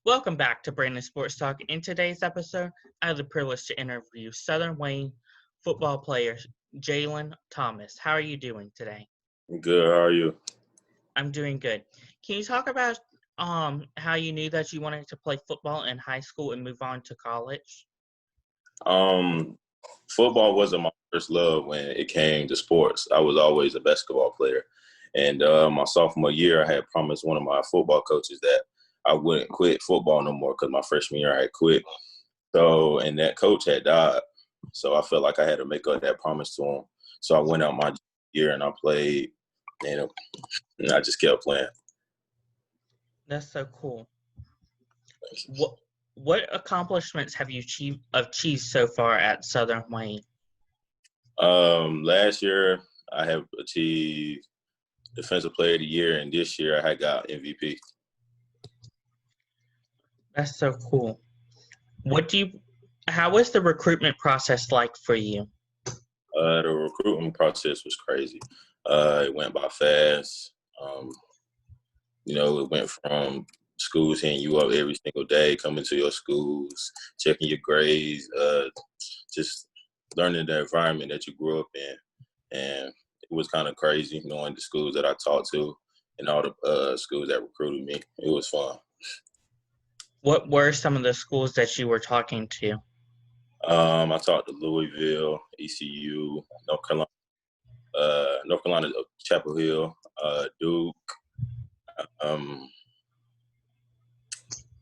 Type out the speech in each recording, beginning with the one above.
Welcome back to Brandon Sports Talk. In today's episode, I have the privilege to interview Southern Wayne football player Jalen Thomas. How are you doing today? Good. How are you? I'm doing good. Can you talk about how you knew that you wanted to play football in high school and move on to college? Um, Football wasn't my first love when it came to sports. I was always a basketball player. And my sophomore year, I had promised one of my football coaches that I wouldn't quit football no more because my freshman year I had quit. So, and that coach had died. So I felt like I had to make up that promise to him. So I went out my year and I played, and I just kept playing. That's so cool. What accomplishments have you achieved so far at Southern Wayne? Last year, I have achieved Defensive Player of the Year, and this year I got MVP. That's so cool. How was the recruitment process like for you? The recruitment process was crazy. It went by fast. It went from schools hitting you up every single day, coming to your schools, checking your grades, just learning the environment that you grew up in. And it was kind of crazy knowing the schools that I talked to and all the schools that recruited me. It was fun. What were some of the schools that you were talking to? I talked to Louisville, ECU, North Carolina, Chapel Hill, Duke,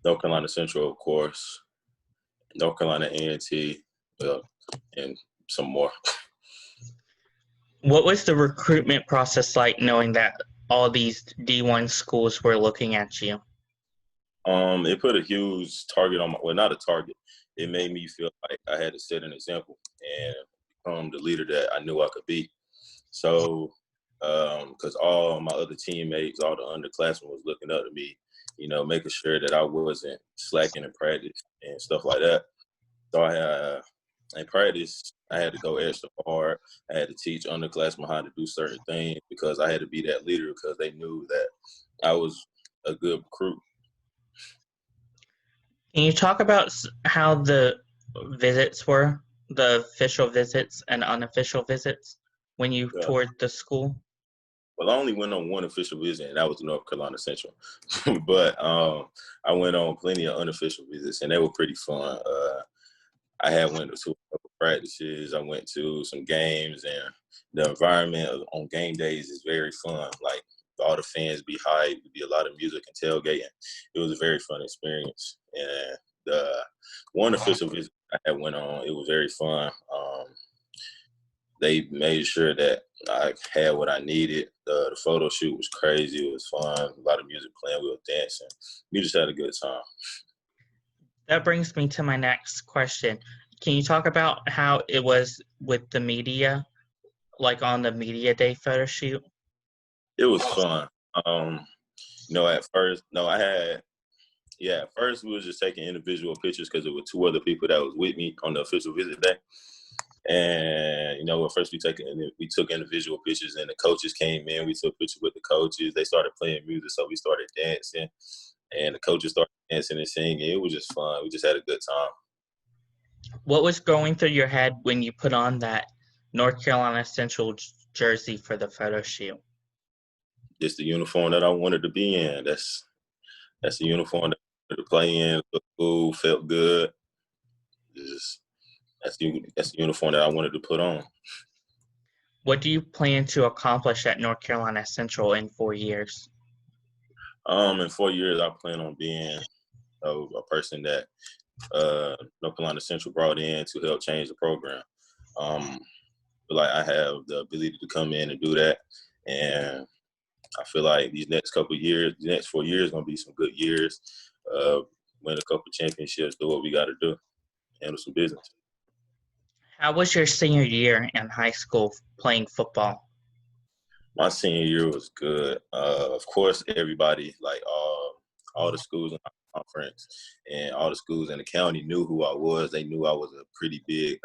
North Carolina Central, of course, North Carolina A&T, and some more. What was the recruitment process like knowing that all these D1 schools were looking at you? It put a huge target on not a target. It made me feel like I had to set an example and become the leader that I knew I could be. So, because all my other teammates, all the underclassmen was looking up to me, making sure that I wasn't slacking in practice and stuff like that. So in practice, I had to go extra hard. I had to teach underclassmen how to do certain things because I had to be that leader because they knew that I was a good recruit. Can you talk about how the visits were, the official visits and unofficial visits when you toured the school? Well, I only went on one official visit, and that was North Carolina Central. But I went on plenty of unofficial visits, and they were pretty fun. I went to a couple practices. I went to some games, and the environment on game days is very fun. Like, all the fans be hyped. There'd be a lot of music and tailgating. It was a very fun experience. And the one official visit I went on, it was very fun. They made sure that I had what I needed. The photo shoot was crazy. It was fun. A lot of music playing. We were dancing. We just had a good time. That brings me to my next question. Can you talk about how it was with the media, like on the media day photo shoot? It was fun. At first we was just taking individual pictures because there were two other people that was with me on the official visit day. And, at first we took individual pictures, and the coaches came in. We took pictures with the coaches. They started playing music, so we started dancing. And the coaches started dancing and singing. It was just fun. We just had a good time. What was going through your head when you put on that North Carolina Central jersey for the photo shoot? It's the uniform that I wanted to be in. That's the uniform that I wanted to play in. Looked cool, felt good. That's the uniform that I wanted to put on. What do you plan to accomplish at North Carolina Central in 4 years? In 4 years, I plan on being a person that North Carolina Central brought in to help change the program. Feel like I have the ability to come in and do that, and I feel like these next 4 years, going to be some good years. Win a couple championships, do what we got to do, handle some business. How was your senior year in high school playing football? My senior year was good. Of course, everybody, like all the schools in our conference and all the schools in the county knew who I was. They knew I was a pretty big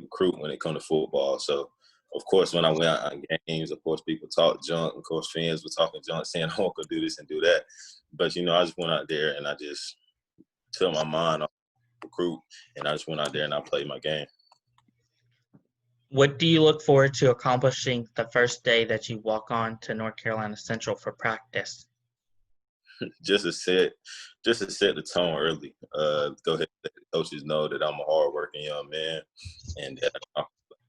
recruit when it comes to football. So of course, when I went out on games, of course, people talk junk. Of course, fans were talking junk, saying, "Oh, I could do this and do that." But I just went out there and I just took my mind off recruit, and I just went out there and I played my game. What do you look forward to accomplishing the first day that you walk on to North Carolina Central for practice? just to set the tone early. Go ahead and let the coaches know that I'm a hardworking young man and that I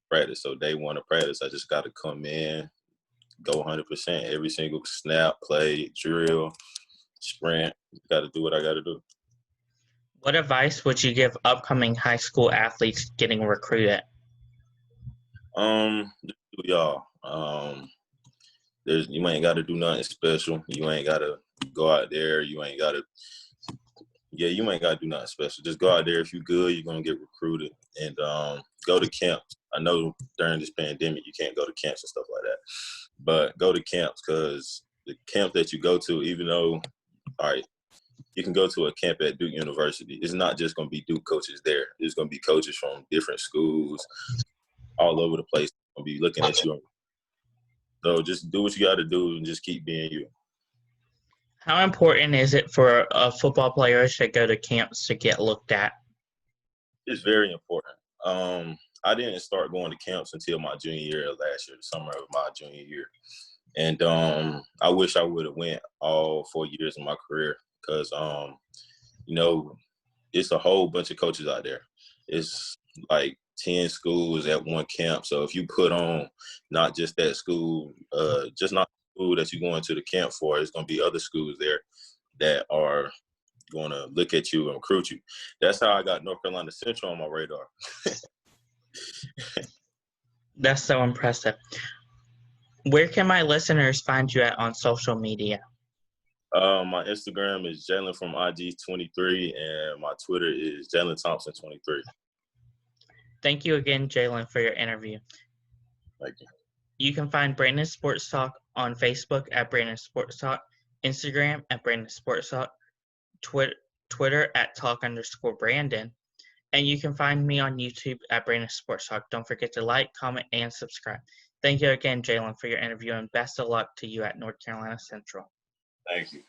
practice. So day one of practice, I just got to come in, go 100% every single snap, play, drill, sprint. Got to do what I got to do. What advice would you give upcoming high school athletes getting recruited? Just do y'all. You ain't got to do nothing special. You ain't got to go out there. You ain't got to do nothing special. Just go out there. If you're good, you're going to get recruited. And go to camps. I know during this pandemic you can't go to camps and stuff like that. But go to camps, because the camp that you go to, even though, all right, you can go to a camp at Duke University. It's not just going to be Duke coaches there. There's going to be coaches from different schools all over the place. Going to be looking at you. So just do what you got to do and just keep being you. How important is it for a football player to go to camps to get looked at? It's very important. I didn't start going to camps until my junior year last year, the summer of my junior year. And I wish I would have went all 4 years of my career, because, it's a whole bunch of coaches out there. It's like 10 schools at one camp. So if you put on not just that school, just not the school that you're going to the camp for, there's going to be other schools there that are going to look at you and recruit you. That's how I got North Carolina Central on my radar. That's so impressive. Where can my listeners find you at on social media? My Instagram is Jalen from IG23, and my Twitter is Jalen Thompson 23. Thank you again, Jalen, for your interview. Thank you. You can find Brandon Sports Talk on Facebook at Brandon Sports Talk, Instagram at Brandon Sports Talk, Twitter at Talk_Brandon, and you can find me on YouTube at Brandon Sports Talk. Don't forget to like, comment, and subscribe. Thank you again, Jalen, for your interview, and best of luck to you at North Carolina Central. Thank you.